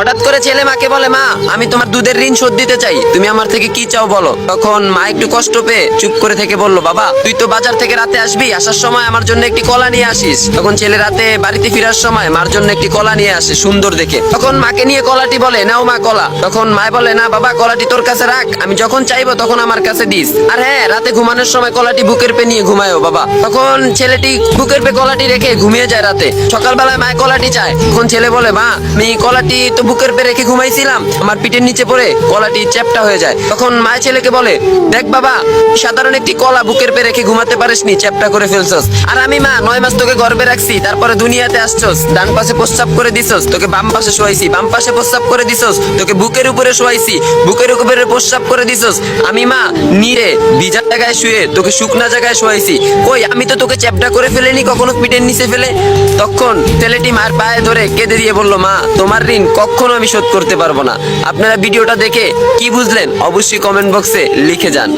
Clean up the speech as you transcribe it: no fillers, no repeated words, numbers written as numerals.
হঠাৎ করে ছেলে মাকে বলে, মা আমি তোমার দুধের ঋণ শোধ দিতে চাই, তুমি আমার থেকে কি চাও বলো। তখন মা একটু কষ্ট পেয়ে চুপ করে থেকে বলল, বাবা তুই তো বাজার থেকে রাতে আসবি, আসার সময় আমার জন্য একটি কলা নিয়ে আসিস। তখন ছেলে রাতে বাড়িতে ফেরার সময় মার জন্য একটি কলা নিয়ে আসে সুন্দর দেখে। তখন মাকে নিয়ে কলাটি বলে, নাও মা কলা। তখন মা বলে, না বাবা কলাটি তোর কাছে রাখ, আমি যখন চাইবো তখন আমার কাছে দিস। আর হ্যাঁ, রাতে ঘুমানোর সময় কলাটি বুকের পে নিয়ে ঘুমায়ও বাবা। তখন ছেলেটি বুকের পে কলাটি রেখে ঘুমিয়ে যায় রাতে। সকালবেলায় মায় কলাটি চায়। তখন ছেলে বলে, মা আমি কলাটি তো বুকের পে রেখে ঘুমাইছিলাম, আমার পিঠের নিচে পড়ে কলাটি চ্যাপ্টা হয়ে যায়। তখন মায় ছেলেকে বলে, দেখ বাবা সাধারণ একটি কলা বুকের পে রেখে ঘুমাতে পারিসনি, চ্যাপ্টা করে ফেলছস। আর আমি মা 9 মাস তোকে গর্ভে রাখছি, তারপরে দুনিয়াতে আসছস, ডান পাশে প্রস্রাব করে দিছস, তোকে বাম পাশে শোয়াইছি, বাম পাশে প্রস্রাব করে দিছস, তোকে বুকের উপরে শোয়াইছি, বুকের উপরে প্রস্রাব করে দিছস। আমি মা নিরে ভিজা জায়গায় শুয়ে তোকে শুকনা জায়গায় শোয়াইছি, কই আমি তো তোকে চ্যাপ্টা করে ফেলেনি কখনো পিঠের নিচে ফেলে। তখন ছেলেটি মার পায়ে ধরে কেঁদে দিয়ে বলল, মা তোমার ঋণ কখনো আমি শোধ করতে পারবো না। আপনারা ভিডিওটা দেখে কি বুঝলেন অবশ্যই কমেন্ট বক্সে লিখে যান।